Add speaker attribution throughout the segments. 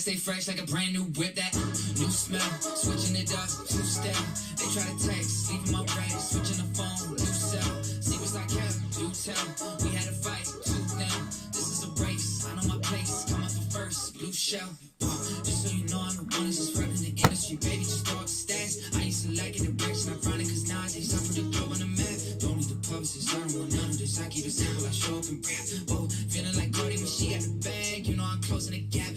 Speaker 1: stay fresh like a brand new whip. That new smell, switching it up, two-step. They try to text, leaving my red, switching the phone, new cell. Secrets I kept, do tell. We had a fight, tooth now. This is a race, I know my place. Come up for first, blue shell. Just so you know, I'm the one that's just running the industry. Baby, just throw up stats. I used to like it, the bricks, not running, cause nowadays I put the glow on the map. Don't need the publicist, I don't want none of this. I keep it simple, I show up and rap. Oh, feeling like Cardi when she got the bag. You know I'm closing the gap.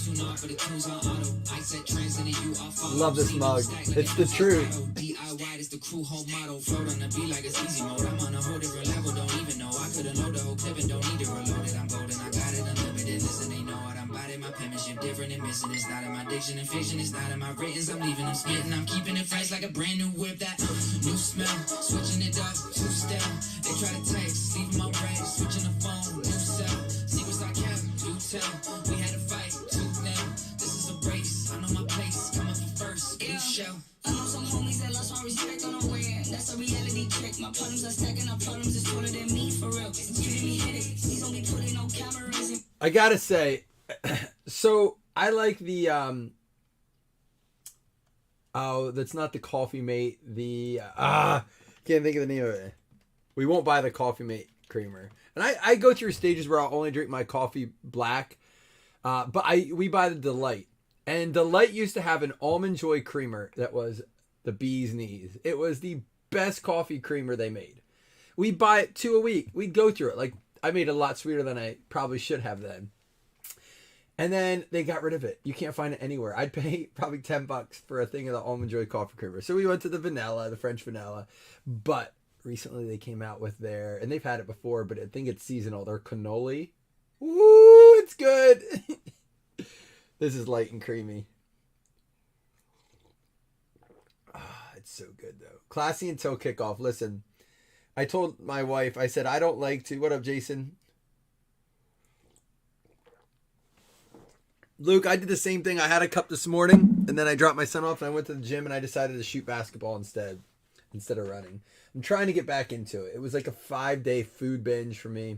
Speaker 1: Tune off for the tunes on auto. I said trends and you all follow.
Speaker 2: Love this mug. It's the truth.
Speaker 1: DIY is the crew whole motto. Float on the beat like it's easy mode. I'm on a whole different level, don't even know. I could've loaded the whole clip and don't need to reload it. I'm golden, I got it unlimited. Listen, they know what I'm about it. My penmanship different and missing. It's not in my diction and fiction. It's not in my writings. I'm leaving them spitting. I'm keeping it fresh like a brand new whip. That new smell, switching it up, two-step. They try to text, leaving my red, switching the phone, new cell. Secrets I kept, do tell. We had a fight, tooth now. This is a race, I know my place. Come up first, blue shell.
Speaker 3: I know some homies that lost my respect on the way. That's a reality check. My problems are stacking up problems. It's taller than me, for real. It's giving me headaches. Please don't be putting no cameras in.
Speaker 2: I gotta say, so I like the oh, that's not the Coffee Mate. The can't think of the name of it. We won't buy the Coffee Mate creamer. And I go through stages where I'll only drink my coffee black. But we buy the Delight. And Delight used to have an Almond Joy creamer that was the bee's knees. It was the best coffee creamer they made. We buy it 2 a week. We'd go through it. Like, I made it a lot sweeter than I probably should have then. And then they got rid of it. You can't find it anywhere. I'd pay probably $10 for a thing of the Almond Joy coffee creamer. So we went to the vanilla, the French vanilla. But recently they came out with their, and they've had it before, but I think it's seasonal, their cannoli. Woo, it's good. This is light and creamy. It's so good though. Classy until kickoff. Listen, I told my wife, I said, I don't like to, what up Jason? Luke, I did the same thing. I had a cup this morning and then I dropped my son off and I went to the gym and I decided to shoot basketball instead of running. I'm trying to get back into it. It was like a 5-day food binge for me.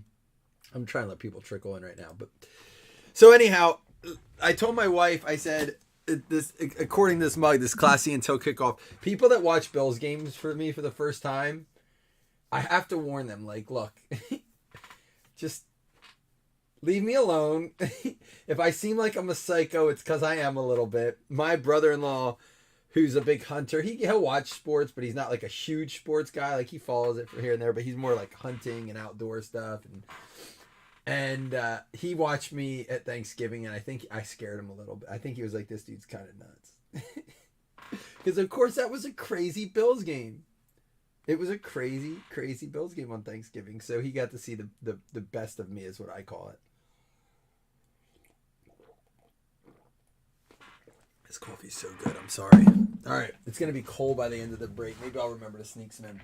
Speaker 2: I'm trying to let people trickle in right now. But so anyhow, I told my wife, I said, this, according to this mug, this classy until kickoff, people that watch Bills games for me for the first time, I have to warn them, like, look, just leave me alone. If I seem like I'm a psycho, it's because I am a little bit. My brother-in-law, who's a big hunter, he'll watch sports, but he's not like a huge sports guy. Like, he follows it from here and there, but he's more like hunting and outdoor stuff. And he watched me at Thanksgiving, and I think I scared him a little bit. I think he was like, this dude's kind of nuts. Because, of course, that was a crazy Bills game. It was a crazy, crazy Bills game on Thanksgiving. So he got to see the best of me, is what I call it. This coffee's so good. I'm sorry. All right. It's going to be cold by the end of the break. Maybe I'll remember to sneak some in.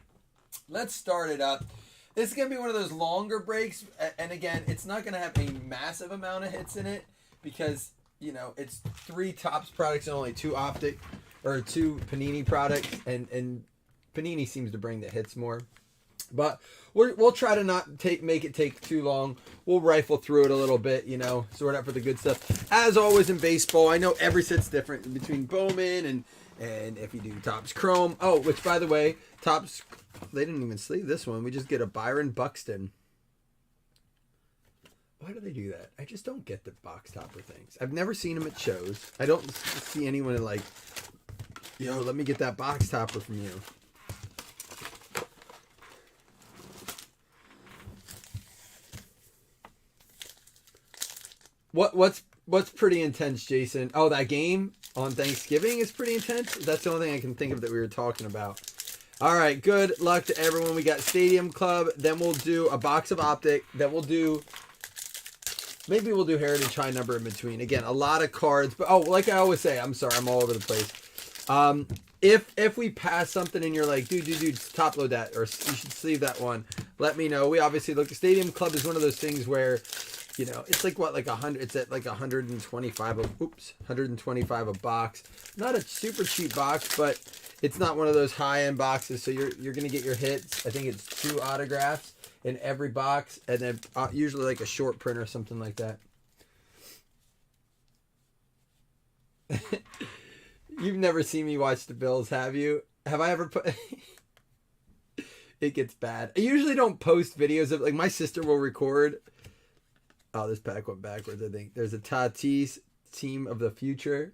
Speaker 2: Let's start it up. This is going to be one of those longer breaks. And again, it's not going to have a massive amount of hits in it because, you know, it's 3 Topps products and only 2 Optic or 2 Panini products. And Panini seems to bring the hits more. But we'll try to not make it take too long. We'll rifle through it a little bit, you know, sort out for the good stuff. As always in baseball, I know every set's different between Bowman and if you do Topps Chrome. Oh, which, by the way, Topps, they didn't even sleeve this one. We just get a Byron Buxton. Why do they do that? I just don't get the box topper things. I've never seen them at shows. I don't see anyone like, yo, let me get that box topper from you. What's pretty intense, Jason? Oh, that game on Thanksgiving is pretty intense. That's the only thing I can think of that we were talking about. All right, good luck to everyone. We got Stadium Club. Then we'll do a box of Optic. Then maybe we'll do Heritage High Number in between. Again, a lot of cards. But like I always say, I'm sorry, I'm all over the place. If we pass something and you're like, dude, top load that, or you should sleeve that one, let me know. We obviously look. The Stadium Club is one of those things where, you know, it's like what, like 100. It's at like 125 a box. Not a super cheap box, but it's not one of those high end boxes. So you're gonna get your hits. I think it's 2 autographs in every box, and then usually like a short print or something like that. You've never seen me watch the Bills, have you? Have I ever put... It gets bad. I usually don't post videos of... Like, my sister will record... Oh, this pack went backwards, I think. There's a Tatis team of the future.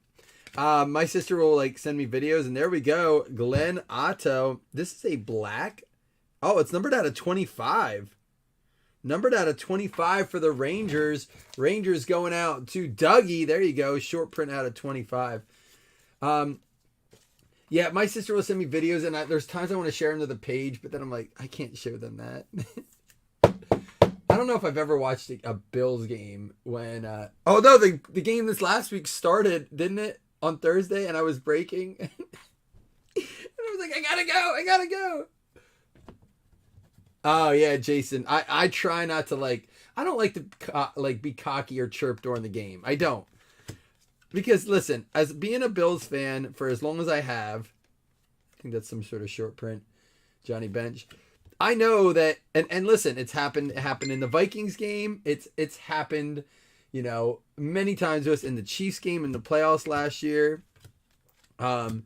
Speaker 2: My sister will, like, send me videos, and there we go. Glenn Otto. This is a black... Oh, it's numbered out of 25. Numbered out of 25 for the Rangers. Rangers going out to Dougie. There you go. Short print out of 25. Yeah, my sister will send me videos, and there's times I want to share them to the page, but then I'm like, I can't show them that. I don't know if I've ever watched a Bills game when... Oh, no, the game this last week started, didn't it? On Thursday, and I was breaking. And I was like, I gotta go. Oh, yeah, Jason. I try not to, like... I don't like to be cocky or chirp during the game. I don't. Because, listen, as being a Bills fan for as long as I have, I think that's some sort of short print, Johnny Bench. I know that, and listen, it happened in the Vikings game. It's happened, you know, many times to us in the Chiefs game in the playoffs last year. Mark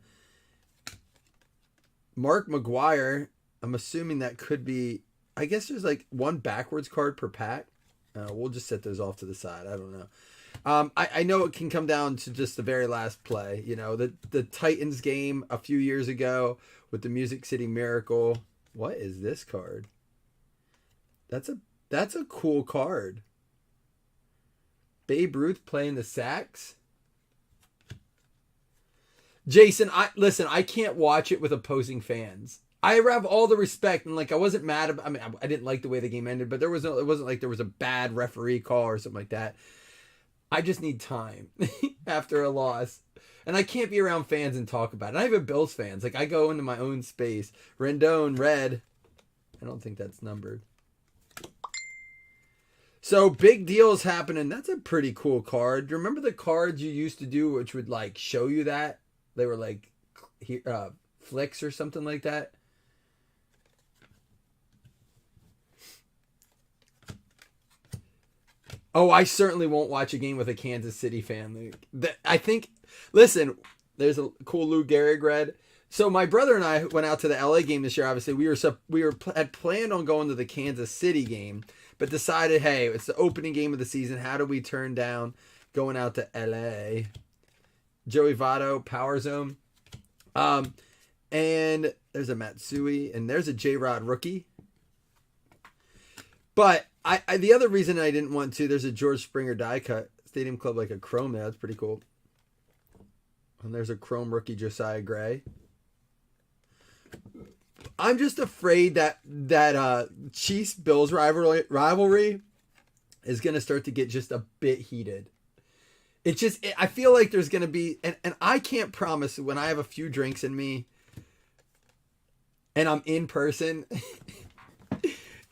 Speaker 2: McGuire, I'm assuming that could be, I guess there's like one backwards card per pack. We'll just set those off to the side. I don't know. I know it can come down to just the very last play. You know, the Titans game a few years ago with the Music City Miracle. What is this card? That's a cool card. Babe Ruth playing the sax. Jason, I can't watch it with opposing fans. I have all the respect, and like I wasn't mad about. I mean, I didn't like the way the game ended, but it wasn't like there was a bad referee call or something like that. I just need time after a loss. And I can't be around fans and talk about it. Not even Bills fans. Like, I go into my own space. Rendon, red. I don't think that's numbered. So, big deals happening. That's a pretty cool card. Do you remember the cards you used to do which would, like, show you that? They were, like, flicks or something like that. Oh, I certainly won't watch a game with a Kansas City fan. I think, listen, there's a cool Lou Gehrig red. So my brother and I went out to the LA game this year. Obviously, we had planned on going to the Kansas City game, but decided, hey, it's the opening game of the season. How do we turn down going out to LA? Joey Votto, Power Zone. And there's a Matsui, and there's a J-Rod rookie. But the other reason I didn't want to, there's a George Springer die cut. Stadium Club, like a chrome there. That's pretty cool. And there's a chrome rookie, Josiah Gray. I'm just afraid that Chiefs-Bills rivalry is going to start to get just a bit heated. I feel like there's going to be, and I can't promise when I have a few drinks in me and I'm in person...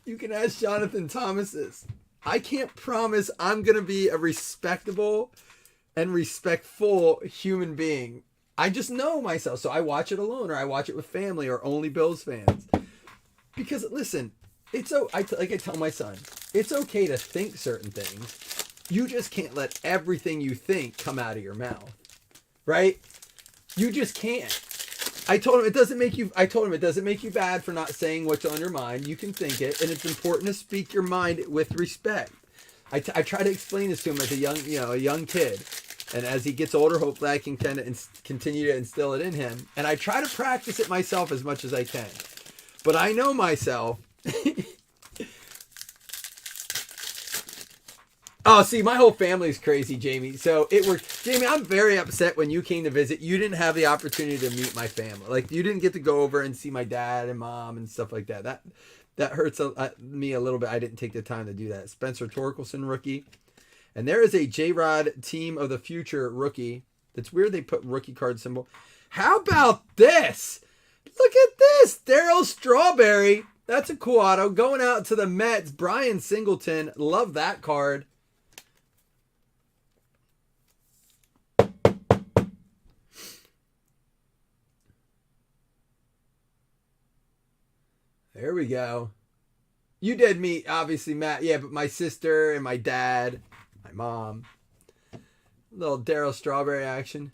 Speaker 2: You can ask Jonathan Thomas this. I can't promise I'm going to be a respectable and respectful human being. I just know myself. So I watch it alone, or I watch it with family, or only Bills fans. Because, listen, like I tell my son, it's okay to think certain things. You just can't let everything you think come out of your mouth. Right? You just can't. I told him it doesn't make you bad for not saying what's on your mind. You can think it, and it's important to speak your mind with respect. I try to explain this to him as a young kid, and as he gets older, hopefully I can kind of continue to instill it in him. And I try to practice it myself as much as I can. But I know myself. Oh, see, my whole family's crazy, Jamie. So it worked. Jamie, I'm very upset when you came to visit. You didn't have the opportunity to meet my family. Like, you didn't get to go over and see my dad and mom and stuff like that. That hurts me a little bit. I didn't take the time to do that. Spencer Torkelson, rookie. And there is a J-Rod Team of the Future rookie. It's weird they put rookie card symbol. How about this? Look at this. Darryl Strawberry. That's a cool auto. Going out to the Mets. Brian Singleton. Love that card. There we go. You did meet, obviously, Matt. Yeah, but my sister and my dad, my mom. Little Darryl Strawberry action.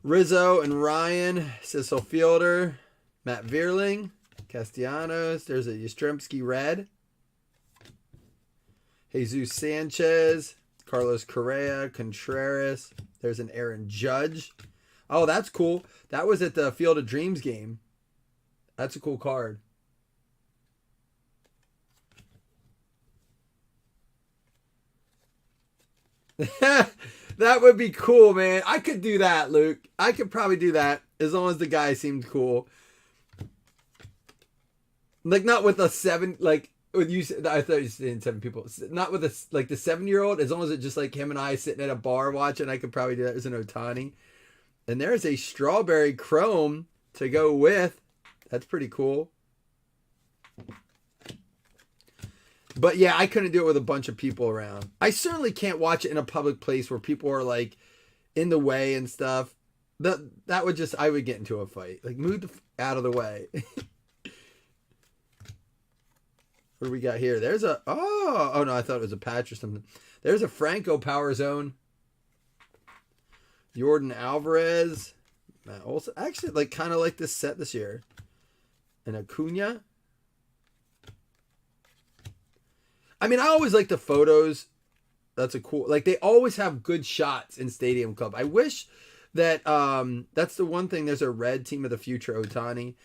Speaker 2: Rizzo and Ryan, Cecil Fielder, Matt Vierling, Castellanos. There's a Yastrzemski red. Jesus Sanchez, Carlos Correa, Contreras. There's an Aaron Judge. Oh, that's cool. That was at the Field of Dreams game. That's a cool card. That would be cool, man. I could do that, Luke. I could probably do that as long as the guy seemed cool. Like, not with a 7, like, with you. I thought you said 7 people. Not with a, like, the 7-year-old. As long as it's just like him and I sitting at a bar watching, I could probably do that as an Ohtani. And there's a strawberry chrome to go with. That's pretty cool. But yeah, I couldn't do it with a bunch of people around. I certainly can't watch it in a public place where people are like in the way and stuff. That would just, I would get into a fight. Like, move out of the way. What do we got here? There's a, oh no, I thought it was a patch or something. There's a Franco Power Zone. Jordan Alvarez. Matt Olson. Actually, like, kind of like this set this year. And Acuna. I mean, I always like the photos. That's a cool, like, they always have good shots in Stadium Club. I wish that, that's the one thing. There's a red Team of the Future Ohtani.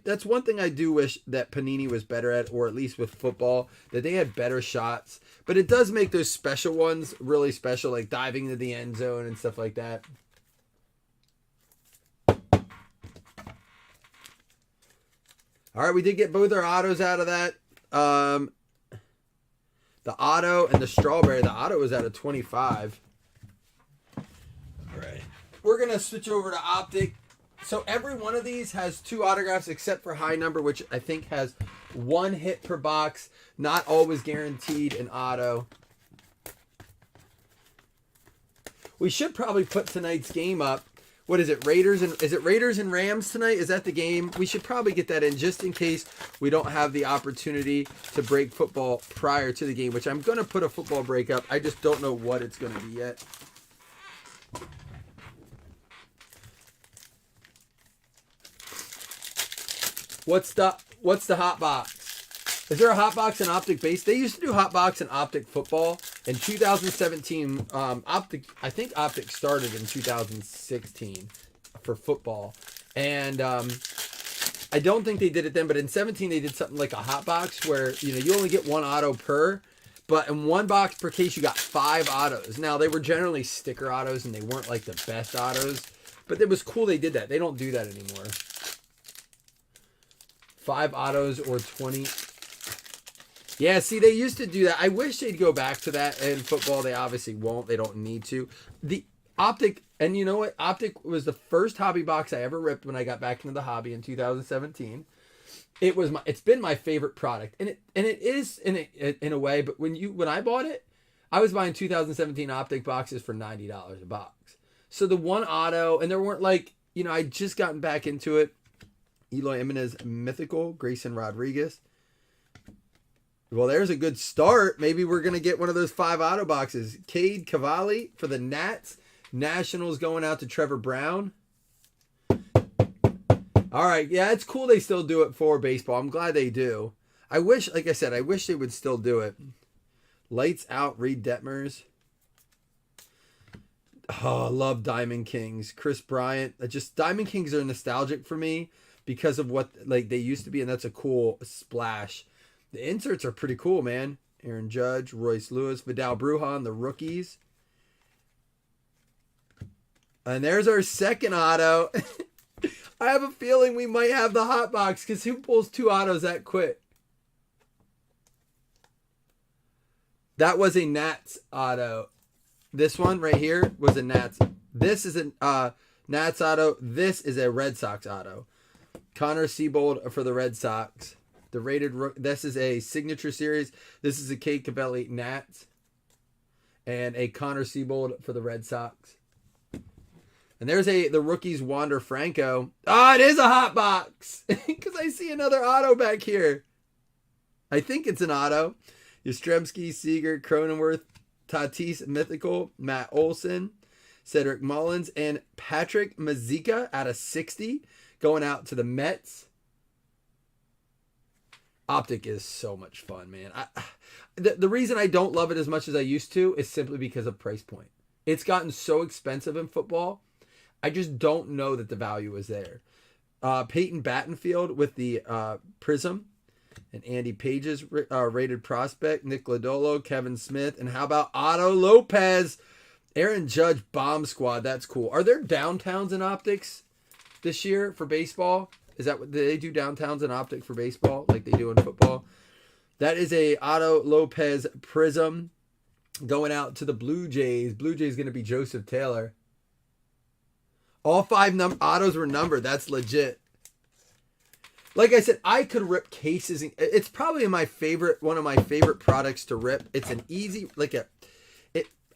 Speaker 2: That's one thing I do wish that Panini was better at, or at least with football, that they had better shots. But it does make those special ones really special, like diving into the end zone and stuff like that. All right, we did get both our autos out of that. The auto and the strawberry. The auto was out of 25. All right. We're going to switch over to Optic. So every one of these has 2 autographs except for high number, which I think has 1 hit per box. Not always guaranteed an auto. We should probably put tonight's game up. What is it? Raiders and Rams tonight? Is that the game? We should probably get that in just in case we don't have the opportunity to break football prior to the game, which I'm going to put a football break up. I just don't know what it's going to be yet. What's the hot box? Is there a hot box in Optic base? They used to do hot box in Optic football in 2017. Optic, I think Optic started in 2016 for football, and I don't think they did it then. But in 17 they did something like a hot box where you only get 1 auto per, but in 1 box per case you got 5 autos. Now they were generally sticker autos and they weren't like the best autos, but it was cool they did that. They don't do that anymore. 5 autos or 20. Yeah, see, they used to do that. I wish they'd go back to that in football. They obviously won't. They don't need to. The Optic, and you know what? Optic was the first hobby box I ever ripped when I got back into the hobby in 2017. It's been my favorite product, and it is in a way. But when I bought it, I was buying 2017 Optic boxes for $90 a box. So the 1 auto, and there weren't I just gotten back into it. Eloy Jimenez Mythical, Grayson Rodriguez. Well, there's a good start. Maybe we're going to get one of those 5 auto boxes. Cade Cavalli for the Nats. Nationals going out to Trevor Brown. All right. Yeah, it's cool they still do it for baseball. I'm glad they do. I wish, like I said, I wish they would still do it. Lights out, Reed Detmers. Oh, I love Diamond Kings. Chris Bryant. Diamond Kings are nostalgic for me because of what they used to be, and that's a cool splash. The inserts are pretty cool, man. Aaron Judge, Royce Lewis, Vidal Brujan, the rookies. And there's our second auto. I have a feeling we might have the hot box because who pulls 2 autos that quick? That was a Nats auto. This one right here was a Nats. This is a Nats auto. This is a Red Sox auto. Connor Siebold for the Red Sox. The rated. This is a signature series. This is a Cade Cavalli Nats. And a Connor Siebold for the Red Sox. And there's the rookies Wander Franco. Oh, it is a hot box. Because I see another auto back here. I think it's an auto. Yastrzemski, Seager, Cronenworth, Tatis Mythical, Matt Olson, Cedric Mullins, and Patrick Mazeika out of 60 going out to the Mets. Optic is so much fun, man. The reason I don't love it as much as I used to is simply because of price point. It's gotten so expensive in football. I just don't know that the value is there. Peyton Battenfield with the Prism, and Andy Page's rated prospect, Nick Lodolo, Kevin Smith, and how about Otto Lopez, Aaron Judge bomb squad. That's cool. Are there downtowns in optics this year for baseball? Is that what do they do, downtowns in optic for baseball like they do in football? That is a Otto Lopez Prism going out to the Blue Jays. Blue Jays going to be Joseph Taylor. All 5 autos were numbered. That's legit. Like I said, I could rip cases. It's probably one of my favorite products to rip. It's an easy,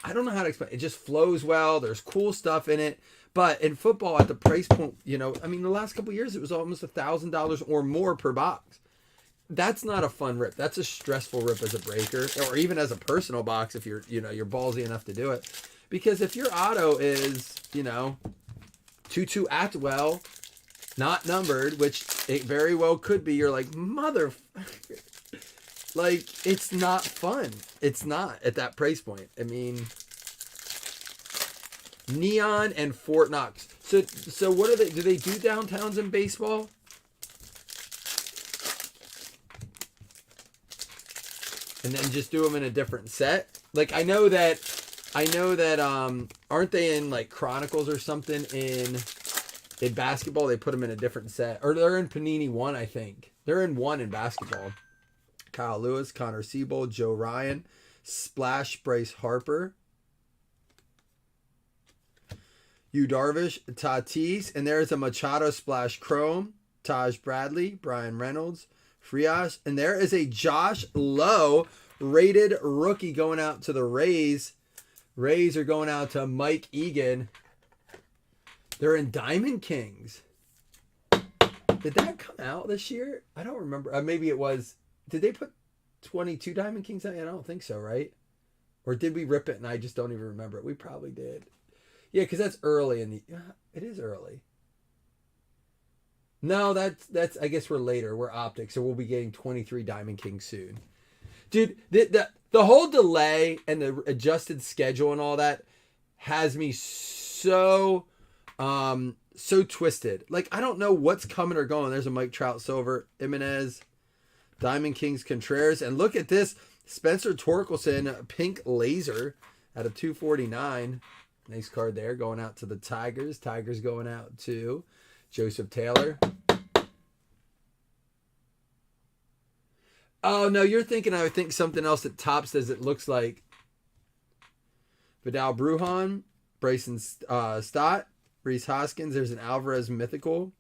Speaker 2: I don't know how to explain. It just flows well. There's cool stuff in it. But in football, at the price point, the last couple of years, it was almost $1,000 or more per box. That's not a fun rip. That's a stressful rip as a breaker, or even as a personal box if you're ballsy enough to do it. Because if your auto is, Tutu Atwell, not numbered, which it very well could be, you're like, motherfucker. Like, it's not fun. It's not at that price point. I mean, Neon and Fort Knox. So what do they do downtowns in baseball? And then just do them in a different set? Like, I know that aren't they in like Chronicles or something in basketball? They put them in a different set, or they're in Panini 1, I think. They're in 1 in basketball. Kyle Lewis, Connor Siebold, Joe Ryan, Splash Bryce Harper, Yu Darvish, Tatis, and there's a Machado Splash Chrome, Taj Bradley, Brian Reynolds, Frias, and there is a Josh Lowe rated rookie going out to the Rays. Rays are going out to Mike Egan. They're in Diamond Kings. Did that come out this year? I don't remember. Maybe it was. Did they put 22 Diamond Kings out? I don't think so, right? Or did we rip it and I just don't even remember it? We probably did. Yeah, because that's early in the... it is early. No, that's I guess we're later. We're optics, so we'll be getting 23 Diamond Kings soon. Dude, the whole delay and the adjusted schedule and all that has me so twisted. Like, I don't know what's coming or going. There's a Mike Trout Silver, Jimenez, Diamond Kings Contreras, and look at this. Spencer Torkelson, pink laser out of 249. Nice card there, going out to the Tigers. Tigers going out to Joseph Taylor. Oh, no, you're thinking I would think something else that Topps does it looks like. Vidal Brujan, Bryson Stott, Reese Hoskins. There's an Alvarez Mythical.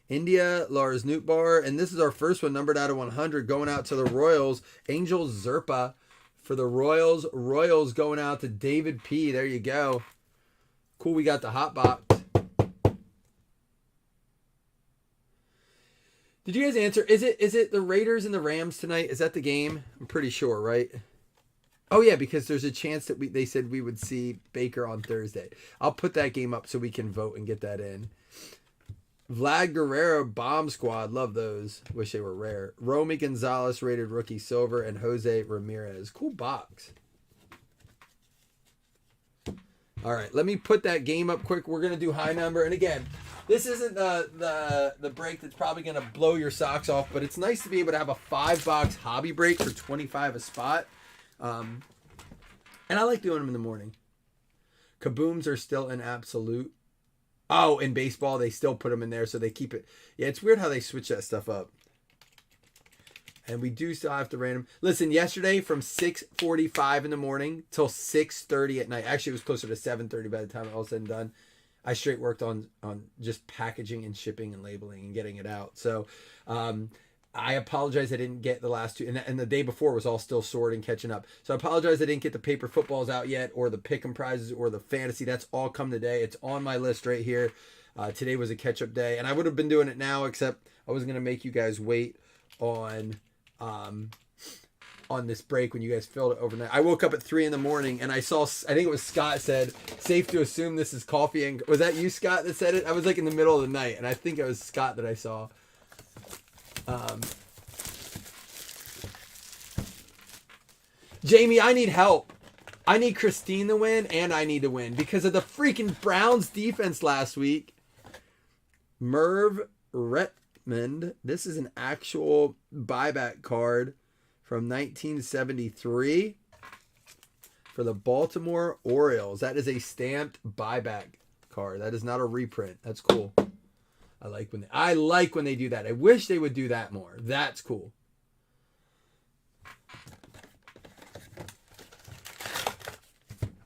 Speaker 2: India, Lars Nootbaar. And this is our first one, numbered out of 100, going out to the Royals. Angel Zerpa for the Royals. Royals going out to David P. There you go. Cool, we got the hot box. Did you guys answer? Is it the Raiders and the Rams tonight? Is that the game? I'm pretty sure, right? Oh yeah, because there's a chance that they said we would see Baker on Thursday. I'll put that game up so we can vote and get that in. Vlad Guerrero Bomb Squad, love those. Wish they were rare. Romy Gonzalez rated rookie silver, and Jose Ramirez. Cool box. All right, let me put that game up quick. We're gonna do high number, and again, this isn't the break that's probably gonna blow your socks off, but it's nice to be able to have a 5-box hobby break for $25 a spot. And I like doing them in the morning. Kabooms are still an absolute. Oh, in baseball, they still put them in there, so they keep it. Yeah, it's weird how they switch that stuff up. And we do still have to random. Listen, yesterday from 6:45 in the morning till 6:30 at night. Actually, it was closer to 7:30 by the time it all said and done. I straight worked on just packaging and shipping and labeling and getting it out. So I apologize I didn't get the last two. And the day before was all still sorting, catching up. So I apologize I didn't get the paper footballs out yet, or the pick'em prizes, or the fantasy. That's all come today. It's on my list right here. Today was a catch-up day. And I would have been doing it now, except I was going to make you guys wait on on this break when you guys filled it overnight. I woke up at 3 a.m. and I saw, I think it was Scott said, safe to assume this is coffee. And was that you, Scott, that said it? I was like in the middle of the night, and I think it was Scott that I saw. Jamie, I need help. I need Christine to win, and I need to win because of the freaking Browns defense last week. Merv Retmond. This is an actual buyback card from 1973 for the Baltimore Orioles. That is a stamped buyback card. That is not a reprint. That's cool. I like when they do that. I wish they would do that more. That's cool.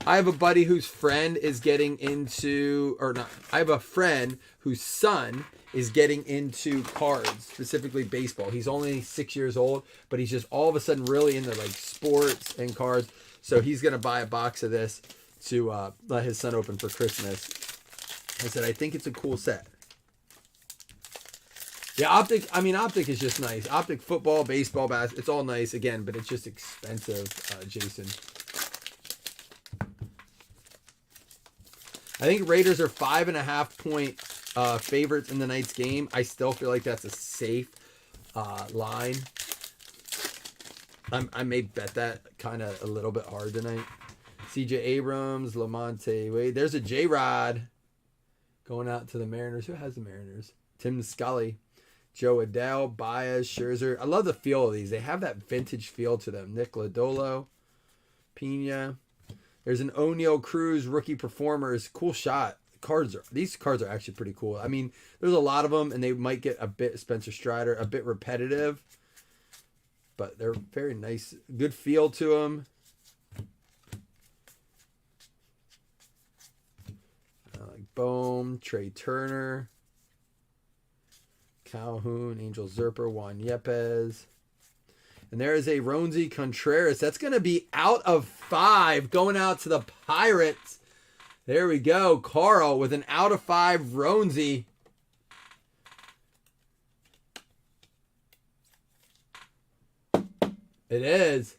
Speaker 2: I have a buddy whose friend is getting into, or not, I have a friend whose son is getting into cards, specifically baseball. He's only 6 years old, but he's just all of a sudden really into like sports and cards. So he's going to buy a box of this to let his son open for Christmas. I said, I think it's a cool set. Yeah, Optic is just nice. Optic football, baseball, basketball, it's all nice again, but it's just expensive, Jason. I think Raiders are 5.5 point favorites in the night's game. I still feel like that's a safe line. I may bet that kind of a little bit hard tonight. CJ Abrams, Lamonte Wade. There's a J-Rod going out to the Mariners. Who has the Mariners? Tim Scully, Joe Adele, Baez, Scherzer. I love the feel of these. They have that vintage feel to them. Nick Lodolo, Pena. There's an O'Neal Cruz rookie performers. Cool shot. These cards are actually pretty cool. I mean, there's a lot of them, and they might get a bit Spencer Strider, a bit repetitive, but they're very nice. Good feel to them. Like Bohm, Trey Turner, Calhoun, Angel Zerper, Juan Yepes. And there is a Roansy Contreras. That's going to be out of 5 going out to the Pirates. There we go. Carl with an out of 5 Roansy. It is.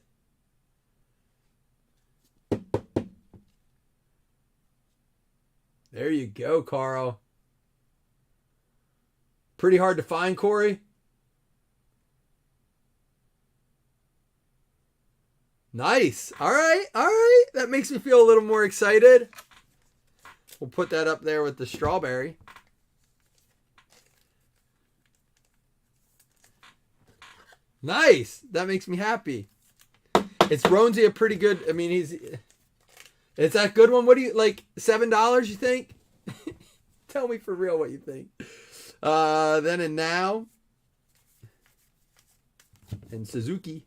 Speaker 2: There you go, Carl. Pretty hard to find, Corey. Nice. All right. All right. That makes me feel a little more excited. We'll put that up there with the strawberry. Nice. That makes me happy. It's Roansy a pretty good, I mean, it's that good one. What do you, like $7 you think? Tell me for real what you think. Then and now. And Suzuki.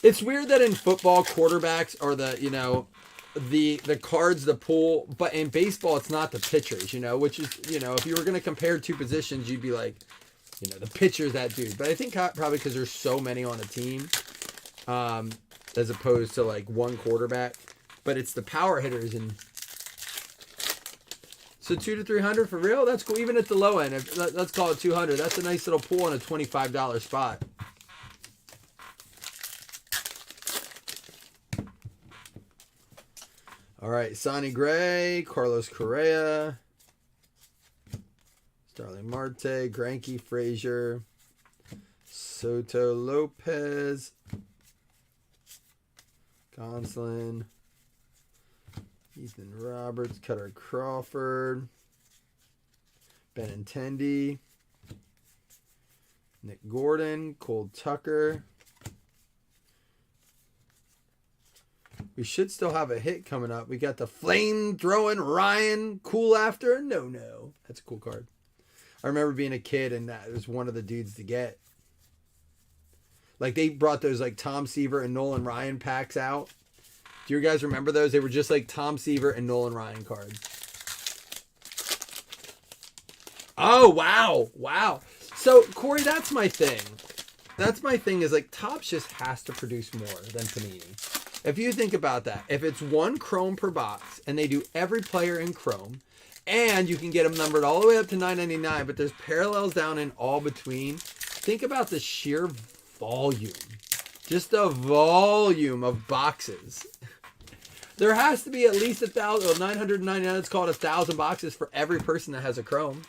Speaker 2: It's weird that in football, quarterbacks are the cards, the pool, but in baseball, it's not the pitchers, which is, if you were going to compare two positions, you'd be like, the pitcher's that dude. But I think probably because there's so many on a team, as opposed to like one quarterback, but it's the power hitters. And so 200 to 300 for real? That's cool. Even at the low end, let's call it 200. That's a nice little pool on a $25 spot. All right, Sonny Gray, Carlos Correa, Starling Marte, Greinke, Frazier, Soto Lopez, Gonsolin, Ethan Roberts, Cutter Crawford, Benintendi, Nick Gordon, Cole Tucker. We should still have a hit coming up. We got the flame-throwing Ryan Cool After. No. That's a cool card. I remember being a kid, and that was one of the dudes to get. Like, they brought those, like, Tom Seaver and Nolan Ryan packs out. Do you guys remember those? They were just, like, Tom Seaver and Nolan Ryan cards. Oh, wow. So, Corey, that's my thing. That's my thing is, like, Topps just has to produce more than Panini. If you think about that, if it's 1 Chrome per box and they do every player in Chrome, and you can get them numbered all the way up to $9.99, but there's parallels down in all between, think about the sheer volume. Just the volume of boxes. There has to be at least 999, let's call it 1,000 boxes for every person that has a Chrome.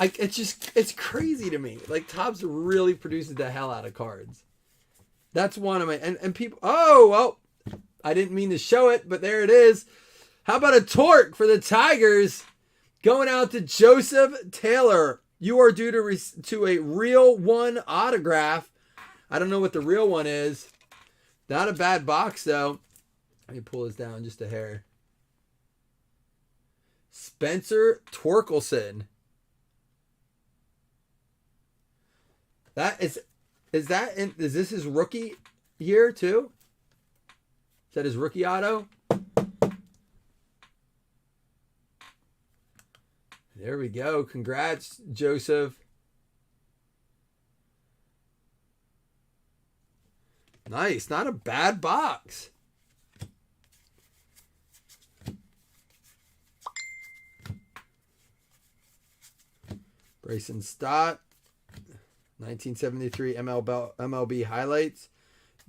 Speaker 2: It's crazy to me. Like, Topps really produces the hell out of cards. That's one of my, and people, oh, I didn't mean to show it, but there it is. How about a Torque for the Tigers going out to Joseph Taylor? You are due to a real one autograph. I don't know what the real one is. Not a bad box, though. Let me pull this down just a hair. Spencer Torkelson. Is this his rookie year, too? Is that his rookie auto? There we go. Congrats, Joseph. Nice. Not a bad box. Brayson Stott. 1973 MLB highlights.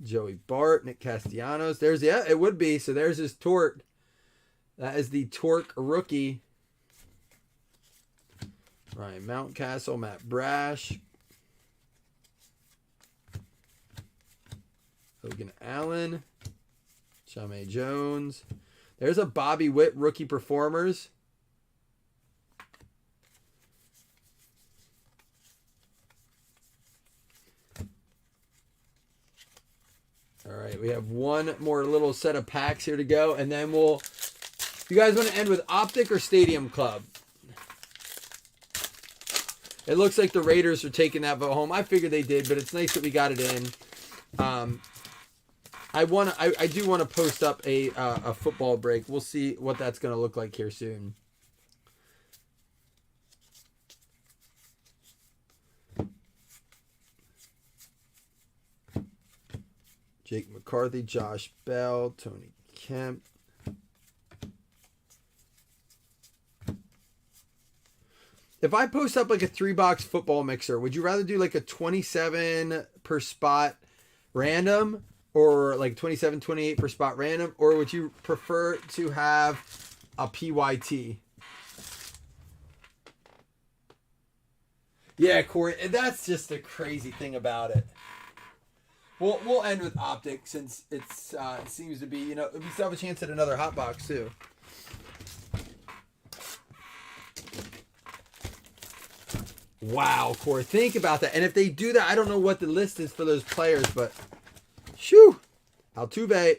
Speaker 2: Joey Bart. Nick Castellanos. It would be. So there's his Torque. That is the Torque rookie. Ryan Mountcastle, Matt Brash, Logan Allen, Shamae Jones. There's a Bobby Witt rookie performers. All right, we have one more little set of packs here to go, and then you guys want to end with Optic or Stadium Club? It looks like the Raiders are taking that vote home. I figured they did, but it's nice that we got it in. I do want to post up a football break. We'll see what that's going to look like here soon. Jake McCarthy, Josh Bell, Tony Kemp. If I post up like a 3-box football mixer, would you rather do like a 27 per spot random or like 27, 28 per spot random? Or would you prefer to have a PYT? Yeah, Corey, that's just the crazy thing about it. We'll end with Optic since it seems to be, we still have a chance at another hot box too. Wow, Corey, think about that. And if they do that, I don't know what the list is for those players, but shoo, Altuve.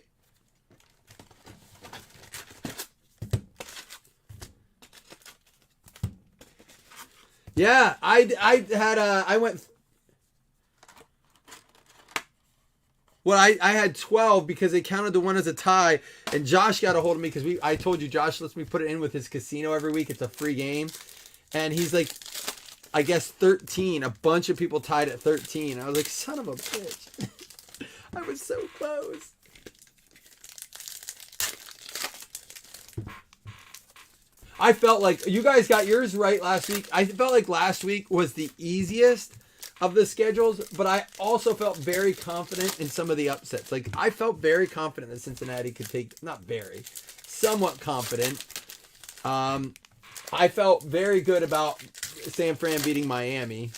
Speaker 2: Yeah, I had 12 because they counted the one as a tie, and Josh got a hold of me because I told you Josh lets me put it in with his casino every week. It's a free game, and he's like, I guess 13. A bunch of people tied at 13. I was like, son of a bitch. I was so close. I felt like you guys got yours right last week. I felt like last week was the easiest of the schedules, but I also felt very confident in some of the upsets. Like, I felt very confident that Cincinnati could somewhat confident. I felt very good about San Fran beating Miami.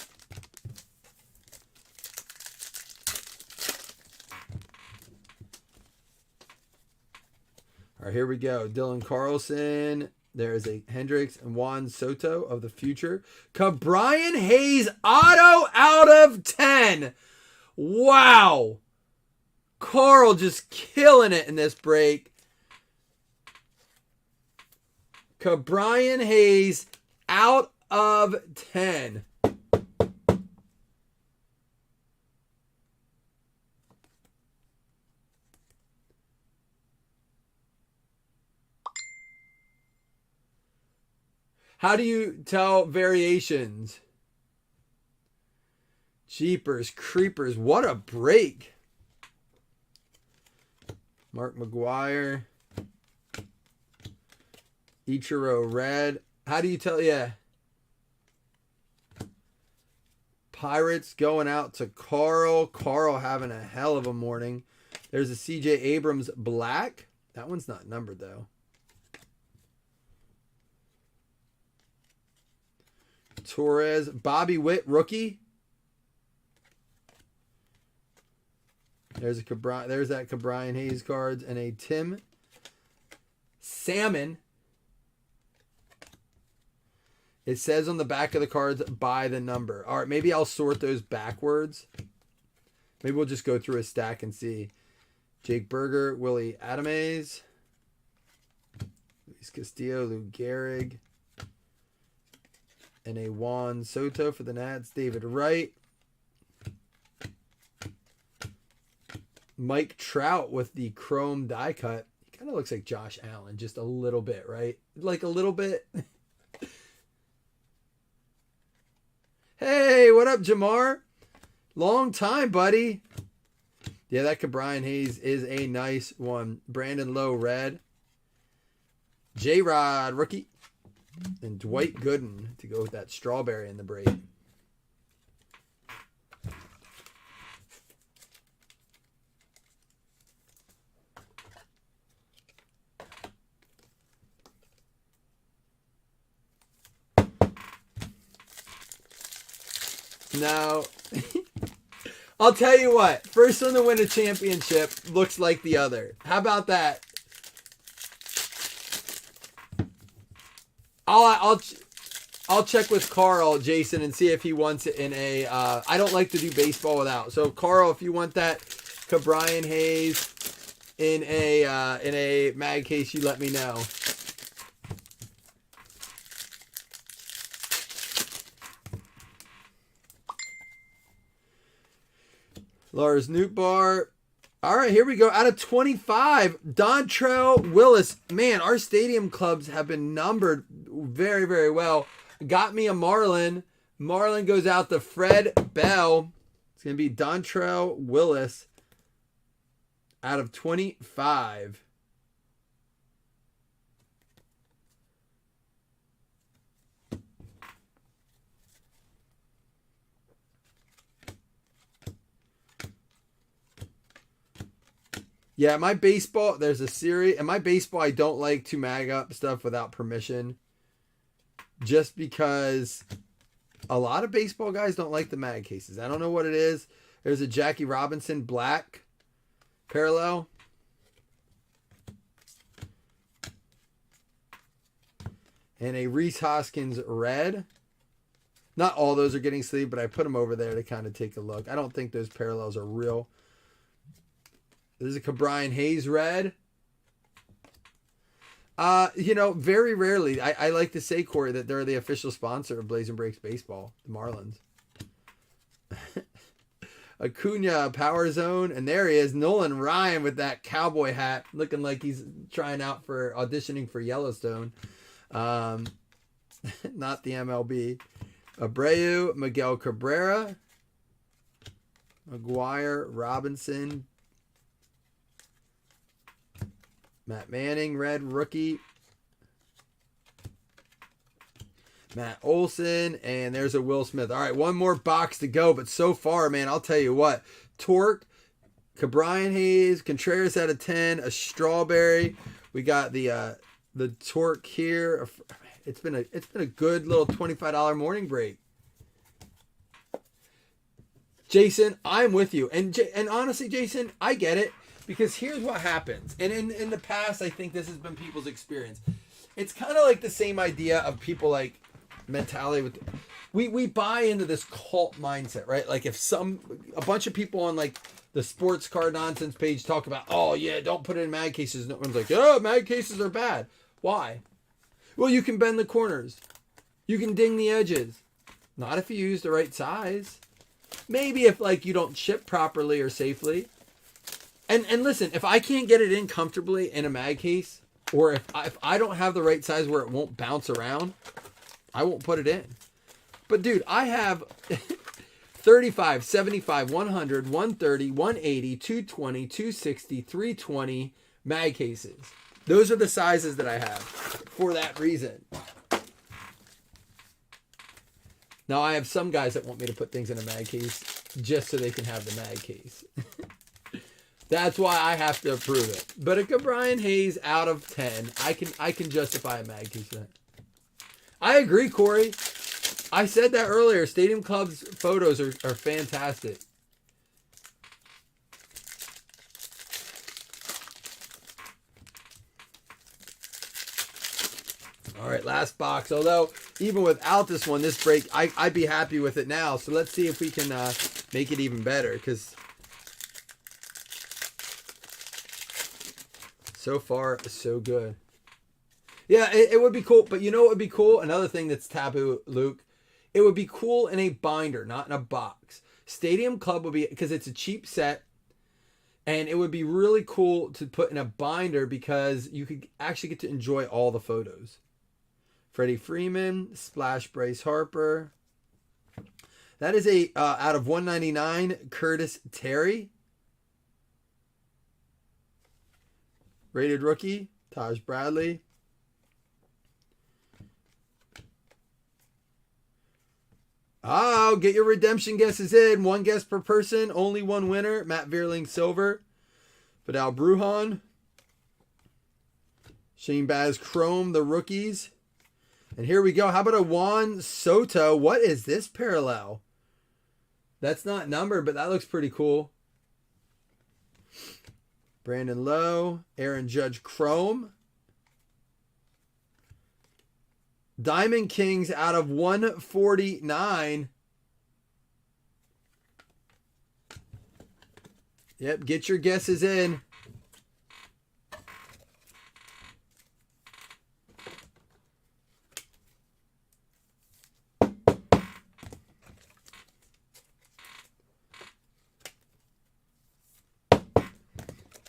Speaker 2: All right, here we go. Dylan Carlson. There is a Hendricks and Juan Soto of the future. Brian Hayes auto out of 10. Wow. Carl just killing it in this break. Brian Hayes out of 10. How do you tell variations? Jeepers creepers, what a break. Mark McGuire. Ichiro red. How do you tell? Yeah. Pirates going out to Carl. Carl having a hell of a morning. There's a CJ Abrams black. That one's not numbered though. Torres. Bobby Witt rookie. There's that Cabrian Hayes cards and a Tim Salmon. It says on the back of the cards by the number. All right, maybe I'll sort those backwards. Maybe we'll just go through a stack and see. Jake Berger, Willie Adames, Luis Castillo, Lou Gehrig, and a Juan Soto for the Nats. David Wright. Mike Trout with the chrome die cut. He kind of looks like Josh Allen, just a little bit, right? Like a little bit. Hey, what up, Jamar? Long time, buddy. Yeah, that Cabrian Hayes is a nice one. Brandon Lowe, red. J-Rod, rookie. And Dwight Gooden to go with that strawberry in the break. Now, I'll tell you what. First one to win a championship looks like the other. How about that? I'll check with Carl, Jason, and see if he wants it in a. I don't like to do baseball without. So, Carl, if you want that Cabrian Hayes in a mag case, you let me know. Lars Nootbaar. All right, here we go. Out of 25, Dontrell Willis. Man, our stadium clubs have been numbered very, very well. Got me a Marlin. Marlin goes out to Fred Bell. It's going to be Dontrell Willis out of 25. Yeah, my baseball, there's a series. And my baseball, I don't like to mag up stuff without permission. Just because a lot of baseball guys don't like the mag cases. I don't know what it is. There's a Jackie Robinson black parallel. And a Rhys Hoskins red. Not all those are getting sleeved, but I put them over there to kind of take a look. I don't think those parallels are real. There's a Cabrian Hayes red. Very rarely. I like to say, Corey, that they're the official sponsor of Blazing Breaks Baseball, the Marlins. Acuna, Power Zone, and there he is, Nolan Ryan with that cowboy hat, looking like he's auditioning for Yellowstone. Not the MLB. Abreu, Miguel Cabrera, McGuire, Robinson, Matt Manning, red rookie. Matt Olson, and there's a Will Smith. All right, one more box to go, but so far, man, I'll tell you what. Torque, Cabrian Hayes, Contreras out of 10, a strawberry. We got the Torque here. It's been a good little $25 morning break. Jason, I'm with you. And honestly, Jason, I get it. Because here's what happens. And in the past, I think this has been people's experience. It's kind of like the same idea of people like mentality with we buy into this cult mindset, right? Like if a bunch of people on like the sports card nonsense page talk about, oh yeah, don't put it in mag cases. No one's like, oh, mag cases are bad. Why? Well, you can bend the corners. You can ding the edges. Not if you use the right size. Maybe if like you don't ship properly or safely. And listen, if I can't get it in comfortably in a mag case, or if I don't have the right size where it won't bounce around, I won't put it in. But dude, I have 35, 75, 100, 130, 180, 220, 260, 320 mag cases. Those are the sizes that I have for that reason. Now, I have some guys that want me to put things in a mag case just so they can have the mag case. That's why I have to approve it. But a Brian Hayes out of 10, I can justify a mag case for that. I agree, Corey. I said that earlier. Stadium Club's photos are fantastic. All right, last box. Although, even without this one, this break, I'd be happy with it now. So let's see if we can make it even better. Because so far, so good. Yeah, it would be cool. But you know what would be cool? Another thing that's taboo, Luke. It would be cool in a binder, not in a box. Stadium Club would be, because it's a cheap set. And it would be really cool to put in a binder because you could actually get to enjoy all the photos. Freddie Freeman, Splash Bryce Harper. That is a out of 199, Curtis Terry. Rated rookie, Taj Bradley. Oh, get your redemption guesses in. One guess per person. Only one winner. Matt Vierling Silver. Vidal Brujan. Shane Baz Chrome, the rookies. And here we go. How about a Juan Soto? What is this parallel? That's not numbered, but that looks pretty cool. Brandon Lowe. Aaron Judge Chrome. Diamond Kings out of 149. Yep, get your guesses in.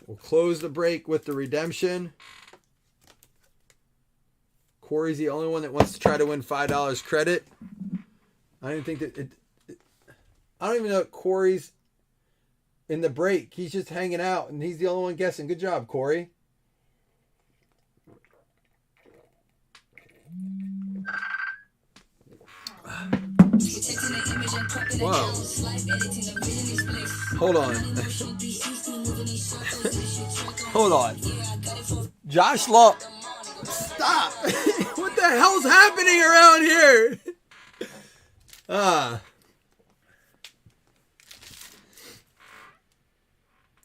Speaker 2: We'll close the break with the redemption. Corey's the only one that wants to try to win $5 credit. I don't even think that I don't even know that Corey's in the break. He's just hanging out, and he's the only one guessing. Good job, Corey. Whoa. Hold on. Hold on. Josh Law. Stop. What the hell's happening around here?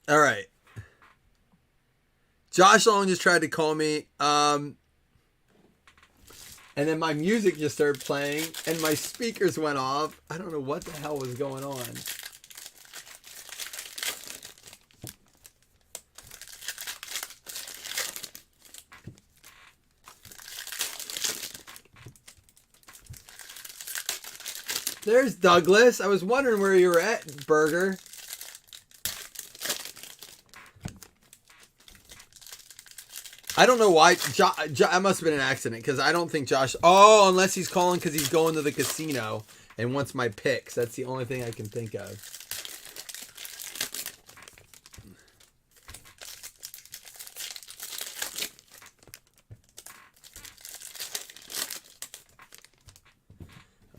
Speaker 2: All right. Josh Long just tried to call me. And then my music just started playing and my speakers went off. I don't know what the hell was going on. There's Douglas. I was wondering where you were at, Burger. I don't know why. That must have been an accident because I don't think Josh... Oh, unless he's calling because he's going to the casino and wants my picks. That's the only thing I can think of.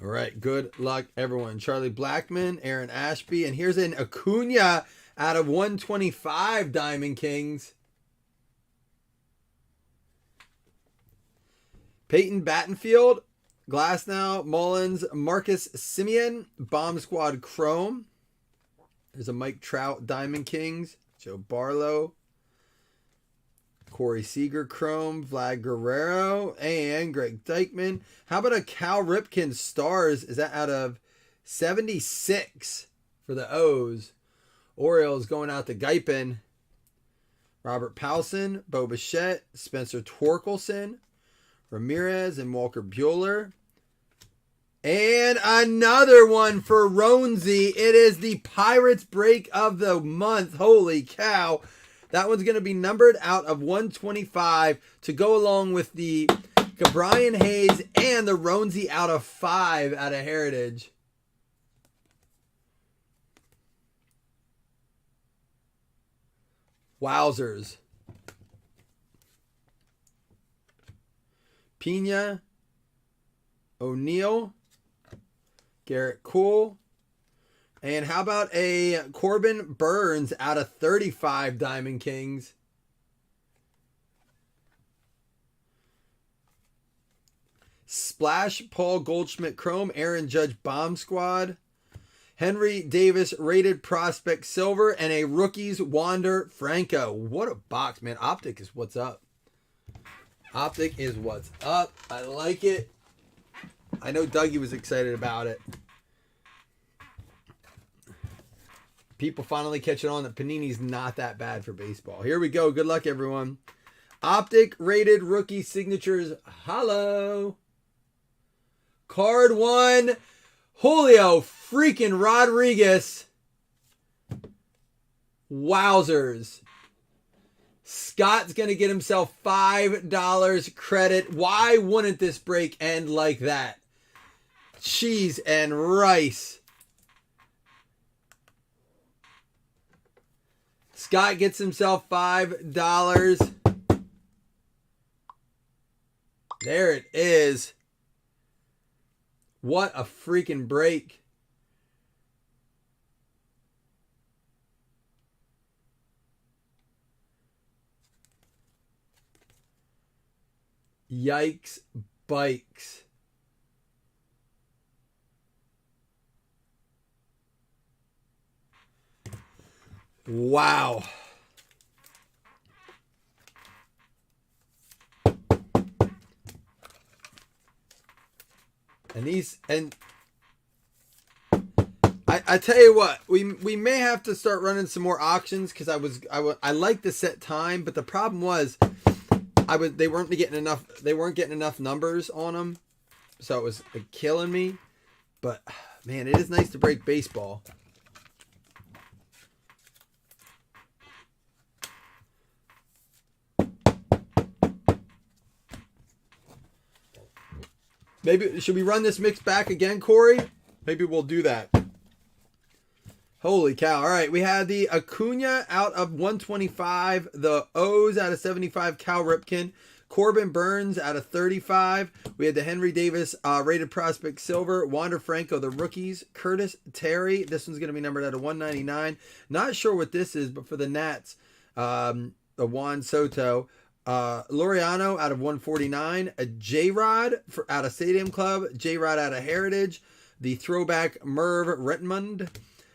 Speaker 2: All right, good luck, everyone. Charlie Blackmon, Aaron Ashby, and here's an Acuna out of 125 Diamond Kings. Peyton Battenfield, Glasnow, Mullins, Marcus Simeon, Bomb Squad Chrome. There's a Mike Trout Diamond Kings, Joe Barlow, Corey Seager Chrome, Vlad Guerrero, and Greg Dykman. How about a Cal Ripken Stars? Is that out of 76 for the O's? Orioles going out to Guypen. Robert Powson, Bo Bichette, Spencer Torkelson, Ramirez, and Walker Buehler. And another one for Ronesy. It is the Pirates break of the month. Holy cow. That one's going to be numbered out of 125 to go along with the Brian Hayes and the Ronesy out of 5 out of Heritage. Wowzers. Pena. O'Neal. Garrett Cole. And how about a Corbin Burns out of 35 Diamond Kings? Splash Paul Goldschmidt Chrome, Aaron Judge Bomb Squad. Henry Davis Rated Prospect Silver, and a Rookies Wander Franco. What a box, man. Optic is what's up. Optic is what's up. I like it. I know Dougie was excited about it. People finally catching on that Panini's not that bad for baseball. Here we go. Good luck, everyone. Optic Rated Rookie Signatures. Hello. Card 1. Julio freaking Rodriguez. Wowzers. Scott's going to get himself $5 credit. Why wouldn't this break end like that? Cheese and rice. Scott gets himself $5. There it is. What a freaking break. Yikes bikes. Wow. And I tell you what, we may have to start running some more auctions because I like the set time, but the problem was they weren't getting enough numbers on them, so it was killing me. But man, it is nice to break baseball. Maybe, should we run this mix back again, Corey? Maybe we'll do that. Holy cow. All right, we had the Acuna out of 125, the O's out of 75, Cal Ripken, Corbin Burns out of 35. We had the Henry Davis Rated Prospect Silver, Wander Franco, the Rookies, Curtis Terry. This one's going to be numbered out of 199. Not sure what this is, but for the Nats, the Juan Soto. Laureano out of 149, a J-Rod out of Stadium Club, J-Rod out of Heritage, the throwback Merv Rettenmund,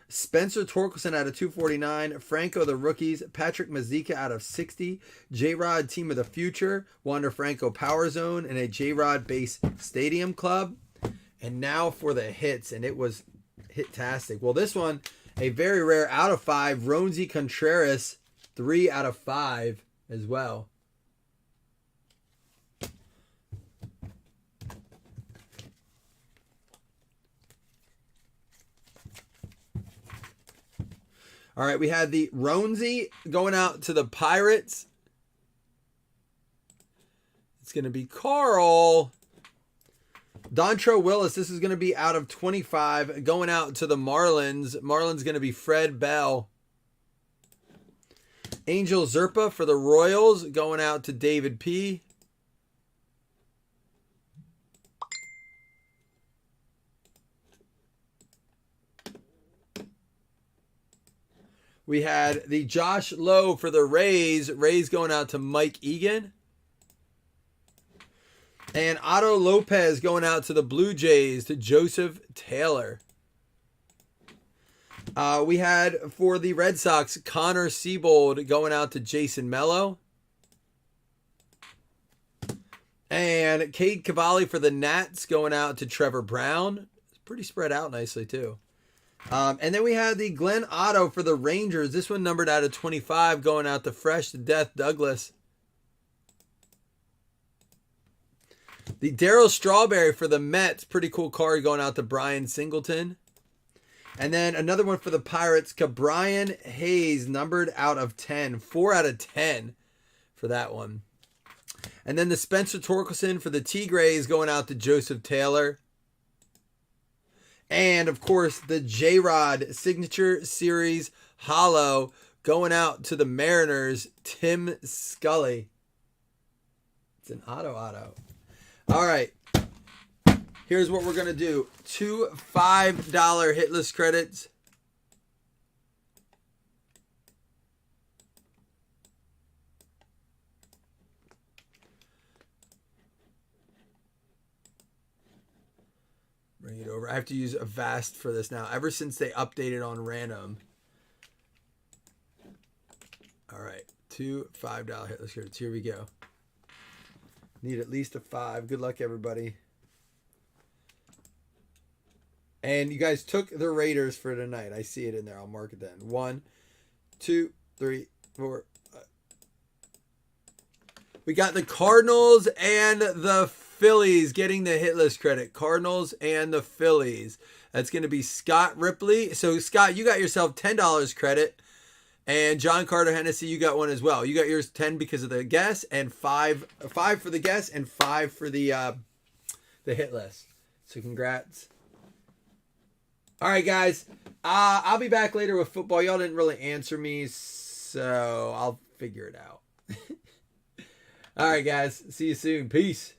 Speaker 2: Spencer Torkelson out of 249, Franco the Rookies, Patrick Mazika out of 60, J-Rod Team of the Future, Wander Franco Power Zone, and a J-Rod base Stadium Club. And now for the hits, and it was hit-tastic. Well, this one, a very rare out of 5, Roansy Contreras, 3 out of 5 as well. All right, we had the Roansy going out to the Pirates. It's going to be Carl. Dontrelle Willis, this is going to be out of 25, going out to the Marlins. Marlins going to be Fred Bell. Angel Zerpa for the Royals, going out to David P. We had the Josh Lowe for the Rays. Rays going out to Mike Egan. And Otto Lopez going out to the Blue Jays to Joseph Taylor. We had for the Red Sox, Connor Siebold going out to Jason Mello. And Cade Cavalli for the Nats going out to Trevor Brown. It's pretty spread out nicely too. And then we had the Glenn Otto for the Rangers. This one numbered out of 25, going out to Fresh to Death Douglas. The Darryl Strawberry for the Mets. Pretty cool card going out to Brian Singleton. And then another one for the Pirates, Cabrian Hayes, numbered out of 10. 4 out of 10 for that one. And then the Spencer Torkelson for the Tigres going out to Joseph Taylor. And, of course, the J-Rod Signature Series Hollow Going out to the Mariners, Tim Scully. It's an auto. All right. Here's what we're going to do. 2 $5 hitless credits. Bring it over. I have to use Avast for this now. Ever since they updated on random. All right. 2 $5 hitless credits. Here we go. Need at least a 5. Good luck, everybody. And you guys took the Raiders for tonight. I see it in there. I'll mark it then. 1, 2, 3, 4. We got the Cardinals and the Phillies getting the hit list credit. Cardinals and the Phillies. That's going to be Scott Ripley. So, Scott, you got yourself $10 credit. And John Carter Hennessy, you got one as well. You got yours 10 because of the guess, and 5 for the guess, and 5 for the hit list. So, congrats. All right, guys. I'll be back later with football. Y'all didn't really answer me, so I'll figure it out. All right, guys. See you soon. Peace.